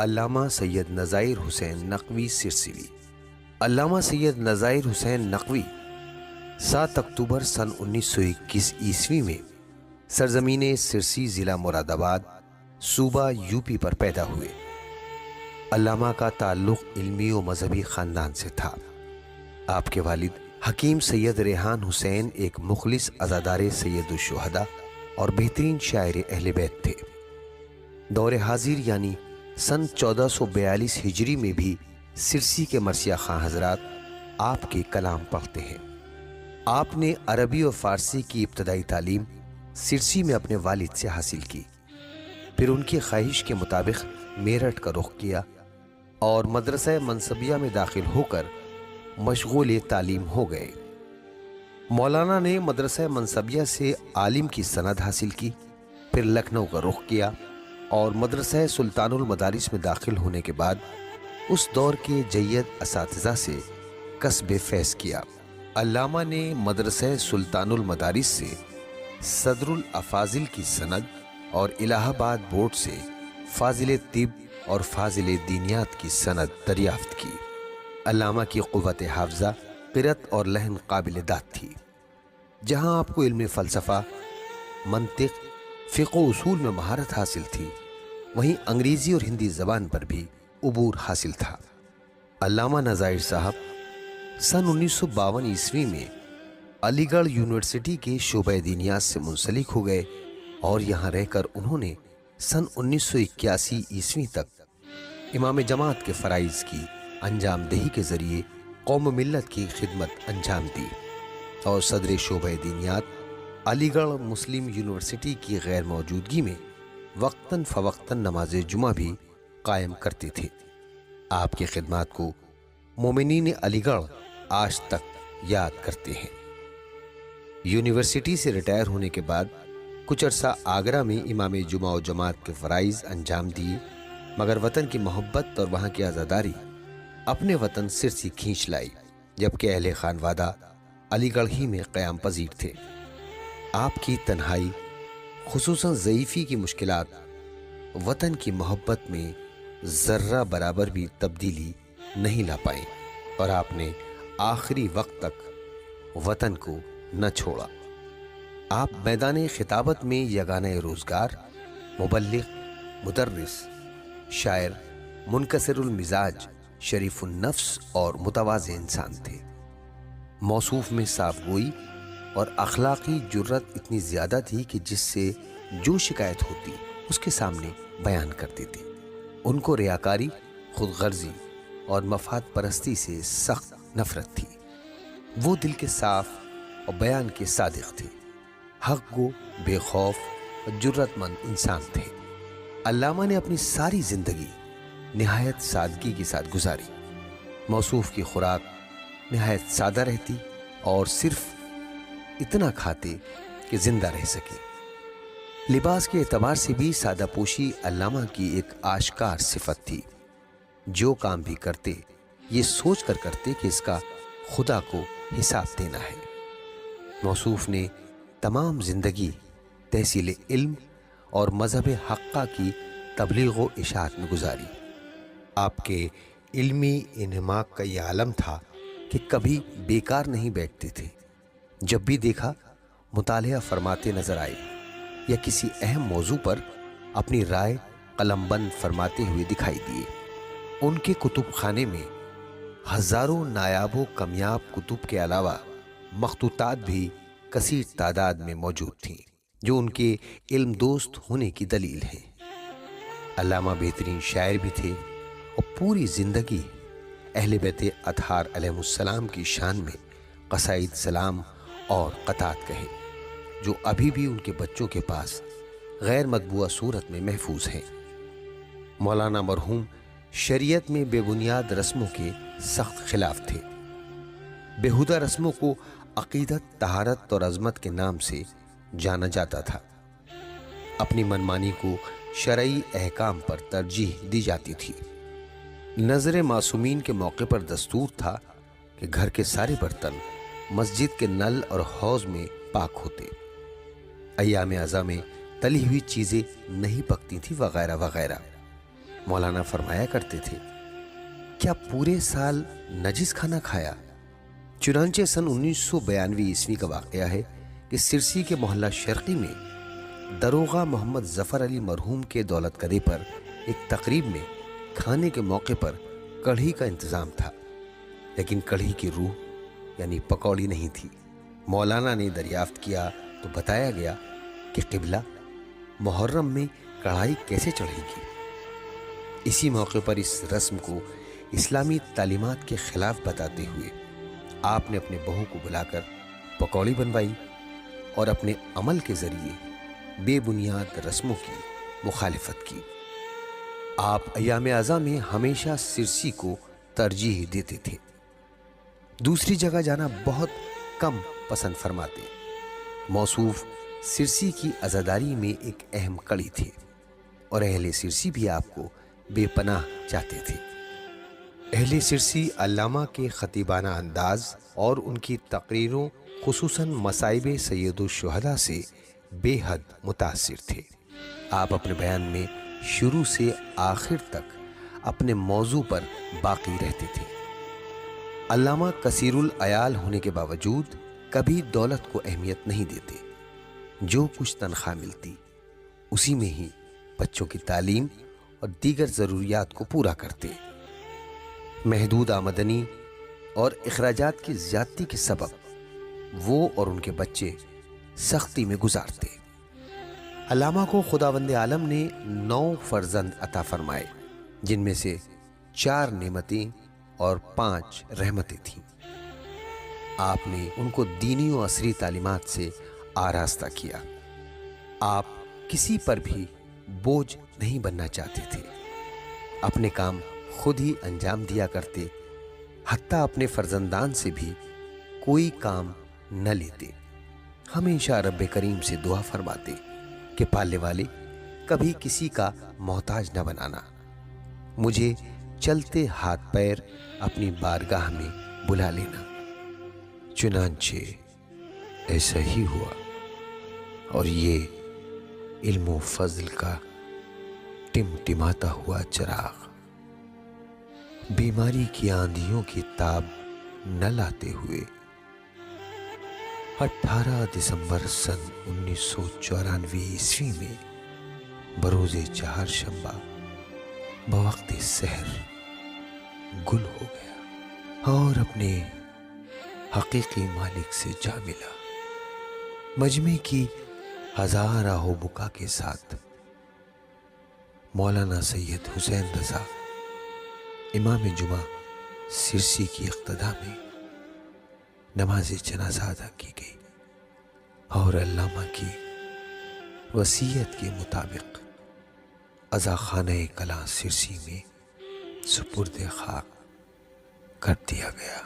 علامہ سید نذائر حسین نقوی سرسوی۔ علامہ سید نذائر حسین نقوی 7 اکتوبر سن 1921 عیسوی میں سرزمین سرسی ضلع مراد آباد صوبہ یوپی پر پیدا ہوئے۔ علامہ کا تعلق علمی و مذہبی خاندان سے تھا۔ آپ کے والد حکیم سید ریحان حسین ایک مخلص عزادار سید الشہداء اور بہترین شاعر اہل بیت تھے۔ دور حاضر یعنی سن 1442 ہجری میں بھی سرسی کے مرثیہ خاں حضرات آپ کے کلام پڑھتے ہیں۔ آپ نے عربی و فارسی کی ابتدائی تعلیم سرسی میں اپنے والد سے حاصل کی، پھر ان کی خواہش کے مطابق میرٹھ کا رخ کیا اور مدرسہ منصبیہ میں داخل ہو کر مشغول تعلیم ہو گئے۔ مولانا نے مدرسہ منصبیہ سے عالم کی سند حاصل کی، پھر لکھنؤ کا رخ کیا اور مدرسہ سلطان المدارس میں داخل ہونے کے بعد اس دور کے جید اساتذہ سے کسب فیض کیا۔ علامہ نے مدرسہ سلطان المدارس سے صدر الافاضل کی سند اور الہ آباد بورڈ سے فاضل طب اور فاضل دینیات کی سند دریافت کی۔ علامہ کی قوت حافظہ، قرأت اور لحن قابل داد تھی۔ جہاں آپ کو علم فلسفہ، منطق، فقہ و اصول میں مہارت حاصل تھی، وہیں انگریزی اور ہندی زبان پر بھی عبور حاصل تھا۔ علامہ نذائر صاحب سن 1952 عیسوی میں علی گڑھ یونیورسٹی کے شعبہ دینیات سے منسلک ہو گئے اور یہاں رہ کر انہوں نے سن 1981 عیسوی تک امام جماعت کے فرائض کی انجام دہی کے ذریعے قوم ملت کی خدمت انجام دی اور صدر شعبہ دینیات علی گڑھ مسلم یونیورسٹی کی غیر موجودگی میں وقتاً فوقتاً نماز جمعہ بھی قائم کرتے تھے۔ آپ کی خدمات کو مومنین علی گڑھ آج تک یاد کرتے ہیں۔ یونیورسٹی سے ریٹائر ہونے کے بعد کچھ عرصہ آگرہ میں امام جمعہ و جماعت کے فرائض انجام دیے، مگر وطن کی محبت اور وہاں کی عزاداری اپنے وطن سرسی کھینچ لائی، جبکہ اہل خانوادہ علی گڑھ ہی میں قیام پذیر تھے۔ آپ کی تنہائی، خصوصاً ضعیفی کی مشکلات، وطن کی محبت میں ذرہ برابر بھی تبدیلی نہیں لا پائیں اور آپ نے آخری وقت تک وطن کو نہ چھوڑا۔ آپ میدان خطابت میں یگانہ روزگار، مبلغ، مدرس، شاعر، منکسر المزاج، شریف النفس اور متواضع انسان تھے۔ موصوف میں صاف گوئی اور اخلاقی جرت اتنی زیادہ تھی کہ جس سے جو شکایت ہوتی اس کے سامنے بیان کر دیتے۔ ان کو ریاکاری، خود غرضی اور مفاد پرستی سے سخت نفرت تھی۔ وہ دل کے صاف اور بیان کے صادق تھے، حق گو، بے خوف اور جرت مند انسان تھے۔ علامہ نے اپنی ساری زندگی نہایت سادگی کے ساتھ گزاری۔ موصوف کی خوراک نہایت سادہ رہتی اور صرف اتنا کھاتے کہ زندہ رہ سکے۔ لباس کے اعتبار سے بھی سادہ پوشی علامہ کی ایک آشکار صفت تھی۔ جو کام بھی کرتے یہ سوچ کر کرتے کہ اس کا خدا کو حساب دینا ہے۔ موصوف نے تمام زندگی تحصیل علم اور مذہب حقہ کی تبلیغ و اشاعت میں گزاری۔ آپ کے علمی انہماک کا یہ عالم تھا کہ کبھی بیکار نہیں بیٹھتے تھے۔ جب بھی دیکھا مطالعہ فرماتے نظر آئے یا کسی اہم موضوع پر اپنی رائے قلم بند فرماتے ہوئے دکھائی دیے۔ ان کے کتب خانے میں ہزاروں نایاب و کمیاب کتب کے علاوہ مخطوطات بھی کثیر تعداد میں موجود تھیں، جو ان کے علم دوست ہونے کی دلیل ہے۔ علامہ بہترین شاعر بھی تھے اور پوری زندگی اہل بیت اطہار علیہ السلام کی شان میں قصائد سلام اور قطعات کہے، جو ابھی بھی ان کے بچوں کے پاس غیر مطبوعہ صورت میں محفوظ ہیں۔ مولانا مرحوم شریعت میں بے بنیاد رسموں کے سخت خلاف تھے۔ بیہودہ رسموں کو عقیدت، طہارت اور عظمت کے نام سے جانا جاتا تھا۔ اپنی منمانی کو شرعی احکام پر ترجیح دی جاتی تھی۔ نظر معصومین کے موقع پر دستور تھا کہ گھر کے سارے برتن مسجد کے نل اور حوض میں پاک ہوتے، ایام ازاں میں تلی ہوئی چیزیں نہیں پکتی تھیں، وغیرہ وغیرہ۔ مولانا فرمایا کرتے تھے، کیا پورے سال نجس کھانا کھایا؟ چنانچہ سن 1992 کا واقعہ ہے کہ سرسی کے محلہ شرقی میں داروغہ محمد ظفر علی مرحوم کے دولت کدے پر ایک تقریب میں کھانے کے موقع پر کڑھی کا انتظام تھا، لیکن کڑھی کی روح یعنی پکوڑی نہیں تھی۔ مولانا نے دریافت کیا تو بتایا گیا کہ قبلہ محرم میں کڑھائی کیسے چڑھے گی۔ اسی موقع پر اس رسم کو اسلامی تعلیمات کے خلاف بتاتے ہوئے آپ نے اپنے بہو کو بلا کر پکوڑی بنوائی اور اپنے عمل کے ذریعے بے بنیاد رسموں کی مخالفت کی۔ آپ ایام اعزاں میں ہمیشہ سرسی کو ترجیح دیتے تھے، دوسری جگہ جانا بہت کم پسند فرماتے۔ موصوف سرسی کی عزاداری میں ایک اہم کڑی تھے اور اہل سرسی بھی آپ کو بے پناہ چاہتے تھے۔ اہل سرسی علامہ کے خطیبانہ انداز اور ان کی تقریروں خصوصاً مصائب سید الشہداء سے بے حد متاثر تھے۔ آپ اپنے بیان میں شروع سے آخر تک اپنے موضوع پر باقی رہتے تھے۔ علامہ کثیر العیال ہونے کے باوجود کبھی دولت کو اہمیت نہیں دیتے۔ جو کچھ تنخواہ ملتی اسی میں ہی بچوں کی تعلیم اور دیگر ضروریات کو پورا کرتے۔ محدود آمدنی اور اخراجات کی زیادتی کے سبب وہ اور ان کے بچے سختی میں گزارتے۔ علامہ کو خداوند عالم نے 9 فرزند عطا فرمائے، جن میں سے 4 نعمتیں اور 5 رحمتیں تھیں۔ آپ نے ان کو دینی و عصری تعلیمات سے آراستہ کیا۔ آپ کسی پر بھی بوجھ نہیں بننا چاہتے تھے، اپنے کام خود ہی انجام دیا کرتے، حتیٰ اپنے فرزندان سے بھی کوئی کام نہ لیتے۔ ہمیشہ رب کریم سے دعا فرماتے کہ پالنے والے کبھی کسی کا محتاج نہ بنانا، مجھے چلتے ہاتھ پیر اپنی بارگاہ میں بلا لینا۔ چنانچہ ایسا ہی ہوا اور یہ علم و فضل کا ٹمٹماتا ہوا چراغ بیماری کی آندھیوں کی تاب نہ لاتے ہوئے 18 دسمبر سن 1994 میں بروز چہارشنبہ بوقت سحر گل ہو گیا اور اپنے حقیقی مالک سے جا ملا۔ مجمع کی ہزار آہ و بکا کے ساتھ مولانا سید حسین رضا امام جمعہ سرسی کی اقتداء میں نماز جنازہ ادا کی گئی اور علامہ کی وصیت کے مطابق عزا خانہ کلاں سرسی میں سپرد خاک کر دیا گیا۔